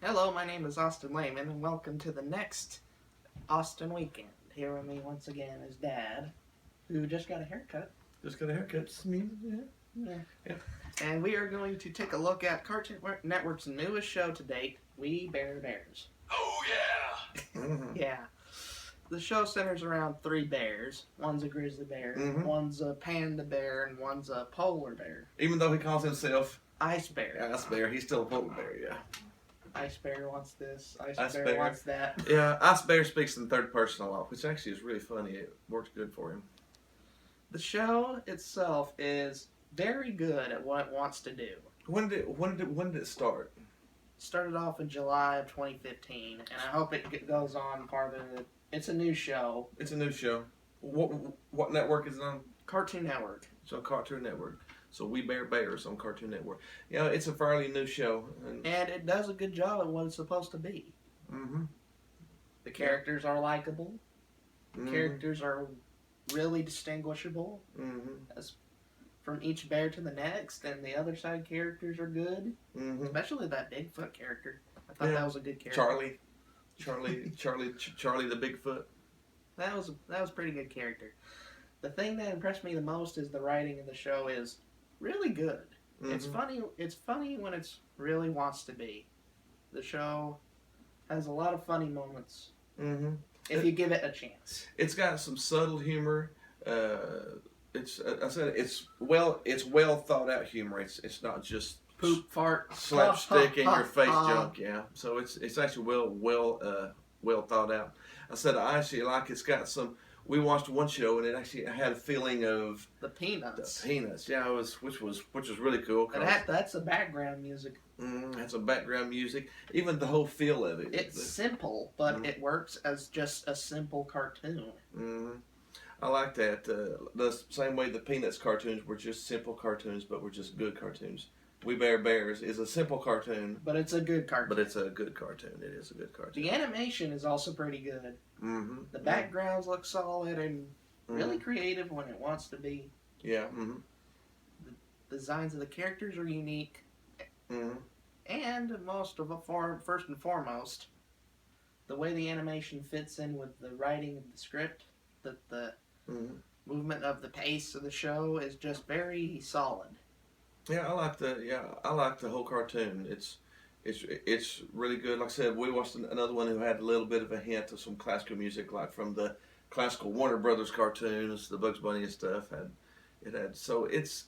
Hello, my name is Austin Lehman, and welcome to the next Austin Weekend. Here with me once again is Dad, who just got a haircut. Just got a haircut. Just me. Yeah. And we are going to take a look at Cartoon Network's newest show to date, We Bare Bears. Oh yeah. Yeah. The show centers around three bears. One's a grizzly bear, one's a panda bear, and one's a polar bear. Even though he calls himself Ice bear. Ice Bear, he's still a polar bear. Yeah. Ice bear wants this. Ice Ice bear, bear. wants that. Yeah. Ice Bear speaks in third person a lot, which actually is really funny. It works good for him. The show itself is very good at what it wants to do. When did it start? Started off in July of 2015, and I hope it goes on farther. It's a new show. It's a new show. What network is it on? Cartoon Network. It's on Cartoon Network. So We Bare Bears on Cartoon Network. Yeah, it's a fairly new show, And it does a good job at what it's supposed to be. Mm-hmm. The characters are likable. The characters are really distinguishable as from each bear to the next, and the other side characters are good. Especially that Bigfoot character. I thought that was a good character. Charlie the Bigfoot. That was a pretty good character. The thing that impressed me the most is the writing of the show is really good. It's funny. It's funny when it's really wants to be. The show has a lot of funny moments if you give it a chance. It's got some subtle humor. It's well thought out humor. It's not just Poop, fart, slapstick in your face junk. Yeah, so it's actually well thought out. I actually like it's got some. We watched one show and it actually had a feeling of the Peanuts. Yeah, which was really cool. That's the background music. That's some background music. Even the whole feel of it. It's simple, but it works as just a simple cartoon. I like that. The same way the Peanuts cartoons were just simple cartoons, but were just good cartoons. We Bare Bears is a simple cartoon, but it's a good cartoon. It is a good cartoon. The animation is also pretty good. The backgrounds look solid and really creative when it wants to be. Yeah. The designs of the characters are unique. And first and foremost, the way the animation fits in with the writing of the script, the movement of the pace of the show is just very solid. Yeah, I like the whole cartoon. It's really good. Like I said, we watched another one who had a little bit of a hint of some classical music, like from the classical Warner Brothers cartoons, the Bugs Bunny and stuff. So it's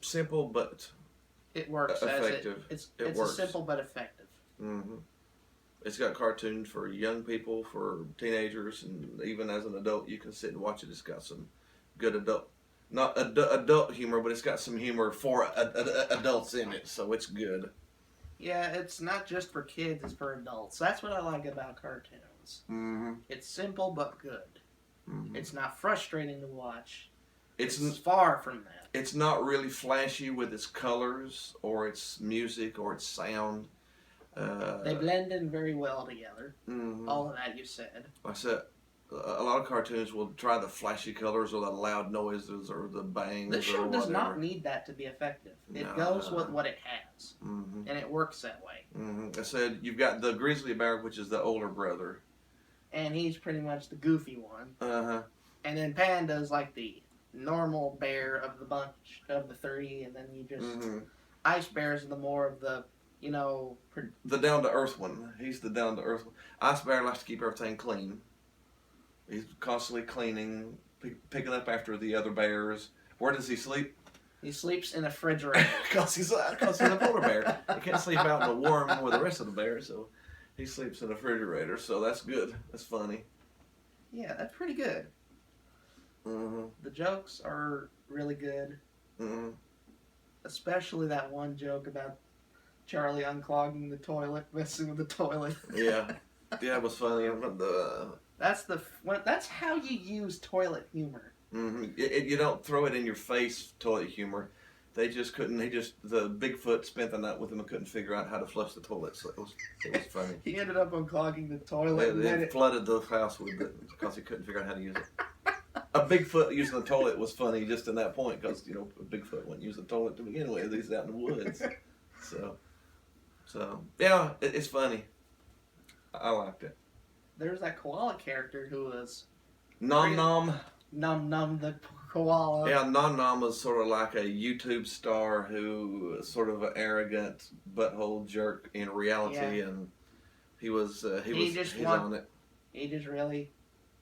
simple but it works. Effective. It's works. Simple but effective. It's got cartoons for young people, for teenagers, and even as an adult, you can sit and watch it. It's got some good not adult humor, but it's got some humor for adults in it, so it's good. Yeah, it's not just for kids, it's for adults. That's what I like about cartoons. It's simple but good. It's not frustrating to watch. It's far from that. It's not really flashy with its colors, or its music, or its sound. They blend in very well together. All of that you said. Like I said, a lot of cartoons will try the flashy colors or the loud noises or the bangs. This show does not need that to be effective. It goes with what it has, and it works that way. I said you've got the grizzly bear, which is the older brother, and he's pretty much the goofy one. And then Panda's like the normal bear of the bunch of the three, and then you just Ice Bear's the more of the the down to earth one. He's the down to earth one. Ice Bear likes to keep everything clean. He's constantly cleaning, picking up after the other bears. Where does he sleep? He sleeps in a refrigerator. Because he's a polar bear. He can't sleep out in the warm with the rest of the bears, so he sleeps in a refrigerator. So that's good. That's funny. Yeah, that's pretty good. The jokes are really good. Especially that one joke about Charlie unclogging the toilet, messing with the toilet. Yeah, it was funny. That's how you use toilet humor. You don't throw it in your face toilet humor. They just couldn't. The Bigfoot spent the night with him and couldn't figure out how to flush the toilet. So it was funny. He ended up unclogging the toilet. It flooded the house with it because he couldn't figure out how to use it. A Bigfoot using the toilet was funny just in that point because Bigfoot wouldn't use the toilet to begin with. He's out in the woods, so. So yeah, it's funny. I liked it. There's that koala character who was Nom Nom. Num Num the koala. Yeah, Nom Nom was sort of like a YouTube star who was sort of an arrogant butthole jerk in reality, and he's on it. He just really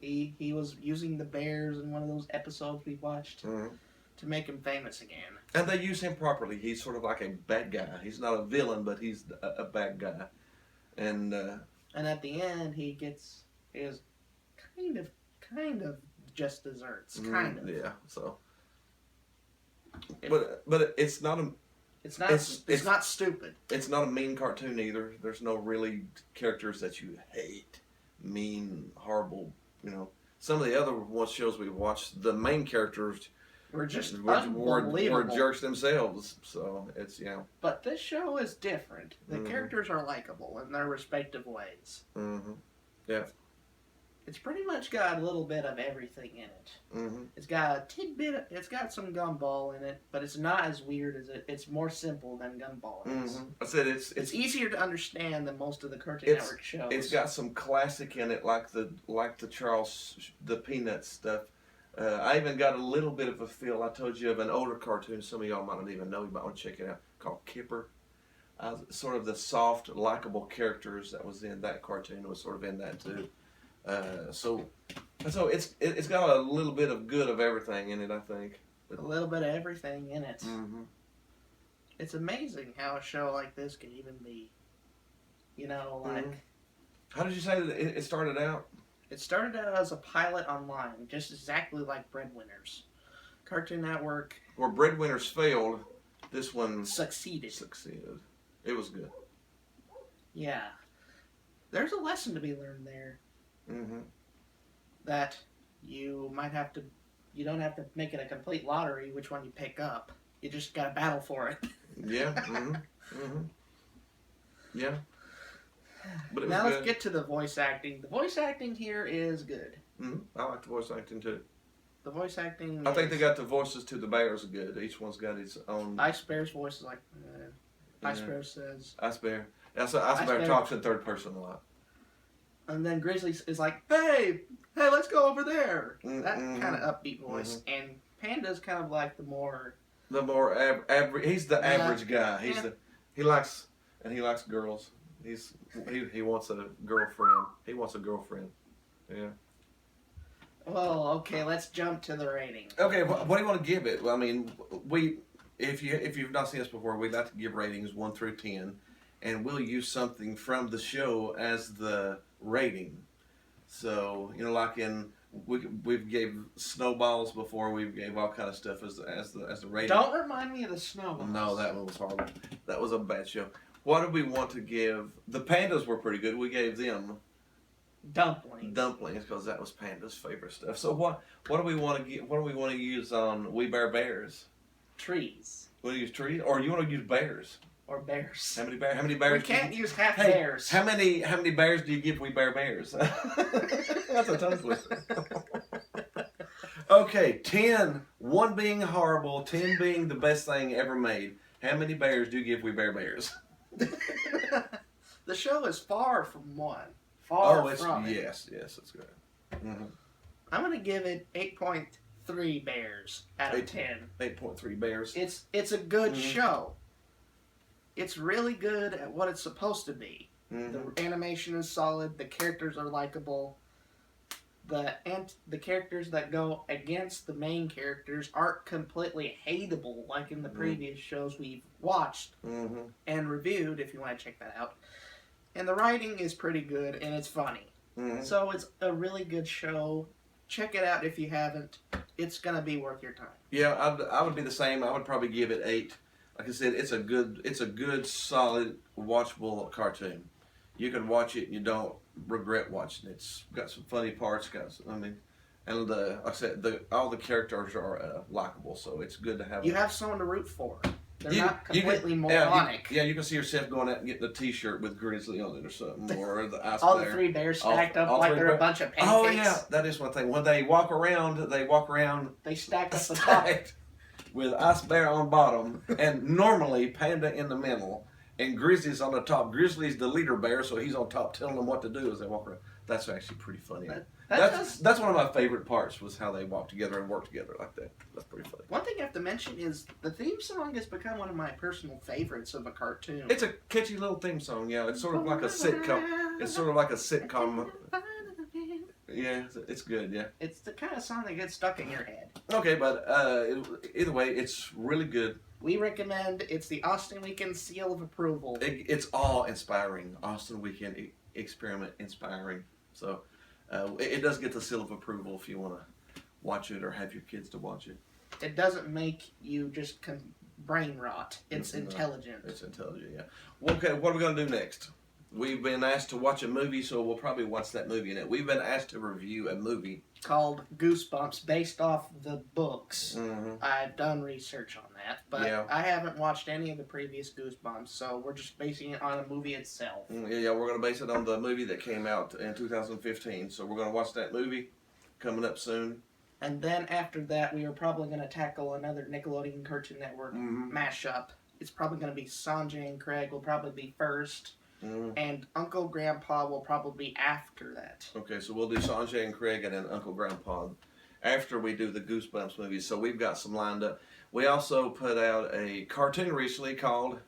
he was using the bears in one of those episodes we watched to make him famous again. And they use him properly. He's sort of like a bad guy. He's not a villain, but he's a bad guy. And at the end, he gets his kind of just desserts, kind of. Yeah. So, but it's not a. It's not stupid. It's not a mean cartoon either. There's no really characters that you hate, mean, horrible. You know, some of the other shows we watched, the main characters were just were jerks themselves. So it's But this show is different. The characters are likable in their respective ways. Yeah. It's pretty much got a little bit of everything in it. It's got a tidbit. It's got some Gumball in it, but it's not as weird as it. It's more simple than Gumball is. I said it's easier to understand than most of the Cartoon Network shows. It's got some classic in it, like the the Peanuts stuff. I even got a little bit of a feel. I told you of an older cartoon. Some of y'all might not even know. You might want to check it out. Called Kipper. Sort of the soft, likable characters that was in that cartoon was sort of in that too. So it's got a little bit of good of everything in it, I think. A little bit of everything in it. It's amazing how a show like this can even be, How did you say that it started out? It started out as a pilot online, just exactly like Breadwinners. Cartoon Network. Where Breadwinners failed, this one succeeded. It was good. Yeah. There's a lesson to be learned there. That you don't have to make it a complete lottery which one you pick up. You just gotta battle for it. Yeah. Yeah. But now let's get to the voice acting. The voice acting here is good. I like the voice acting too. The voice acting. I think they got the voices to the bears good. Each one's got its own. Ice Bear's voice is like. Ice Bear says. Ice Bear. Ice Bear talks in third person a lot. And then Grizzly is like, hey, let's go over there. That kind of upbeat voice. And Panda's kind of like the more average. He's the average guy. He likes girls. He wants a girlfriend. He wants a girlfriend. Yeah. Well, okay, let's jump to the rating. Okay, what do you want to give it? Well, I mean, if you've not seen us before, we'd like to give ratings 1 through 10, and we'll use something from the show as the rating. So like we've gave snowballs before. We gave all kind of stuff as the rating. Don't remind me of the snowballs. No, that one was horrible. That was a bad show. What did we want to give? The Pandas were pretty good. We gave them dumplings because that was Panda's favorite stuff. So what do we want to get? What do we want to use on We Bear Bears? Trees. Want to use trees, or you want to use bears? Or bears. How many bears? We can't use bears. How many bears do you give We Bear Bears? That's a tongue twister. Okay, 10. 1 being horrible, 10 being the best thing ever made. How many bears do you give We Bear Bears? The show is far from 1. Yes, it's good. I'm gonna give it 8.3 bears out of 10. 8.3 bears. It's a good show. It's really good at what it's supposed to be. The animation is solid. The characters are likable. The characters that go against the main characters aren't completely hateable like in the previous shows we've watched and reviewed, if you want to check that out. And the writing is pretty good, and it's funny. So it's a really good show. Check it out if you haven't. It's going to be worth your time. Yeah, I would be the same. I would probably give it 8. Like I said, it's a good, solid, watchable cartoon. You can watch it and you don't regret watching it. It's got some funny parts, like I said, all the characters are likable, so it's good to have. You have someone to root for. They're not completely moronic. You can see yourself going out and getting a T-shirt with Grizzly on it or something, or the Ice all Bear. The 3 bears stacked up like they're a bunch of pancakes. Oh yeah, that is one thing. When they walk around. They stack up the top. With Ice Bear on bottom, and normally Panda in the middle, and Grizzly's on the top. Grizzly's the leader bear, so he's on top telling them what to do as they walk around. That's actually pretty funny. That's one of my favorite parts was how they walk together and work together like that. That's pretty funny. One thing I have to mention is the theme song has become one of my personal favorites of a cartoon. It's a catchy little theme song, yeah. It's sort of like a sitcom. It's sort of like a sitcom. Yeah, it's good, yeah. It's the kind of song that gets stuck in your head. Okay, but either way, it's really good. We recommend. It's the Austin Weekend seal of approval. It's awe-inspiring. Austin Weekend Experiment inspiring. So it does get the seal of approval if you want to watch it or have your kids to watch it. It doesn't make you just brain rot. It's intelligent. It's intelligent, yeah. Well, okay, what are we going to do next? We've been asked to watch a movie, so we'll probably watch that movie in it. We've been asked to review a movie called Goosebumps, based off the books. Mm-hmm. I've done research on that, but I haven't watched any of the previous Goosebumps, so we're just basing it on the movie itself. Yeah, we're going to base it on the movie that came out in 2015, so we're going to watch that movie coming up soon. And then after that, we are probably going to tackle another Nickelodeon Cartoon Network mashup. It's probably going to be Sanjay and Craig will probably be first. And Uncle Grandpa will probably be after that. Okay, so we'll do Sanjay and Craig and then Uncle Grandpa after we do the Goosebumps movies. So we've got some lined up. We also put out a cartoon recently called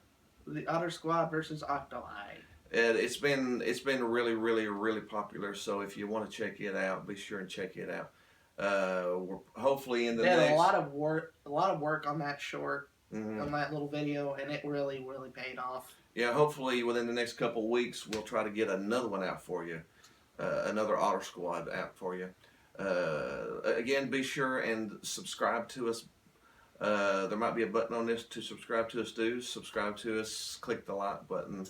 The Otter Squad versus Octopi. And it's been really, really, really popular. So if you want to check it out, be sure and check it out. We're hopefully in the next... a lot of work on that short, on that little video, and it really, really paid off. Yeah, hopefully within the next couple of weeks, we'll try to get another one out for you. Another Otter Squad out for you. Again, be sure and subscribe to us. There might be a button on this to subscribe to us. Do subscribe to us. Click the like button.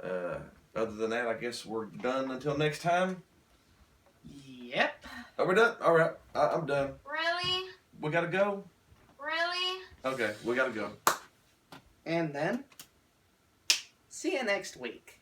Other than that, I guess we're done until next time. Yep. Are we done? All right. I'm done. Really? We got to go? Really? Okay, we got to go. And then, see you next week.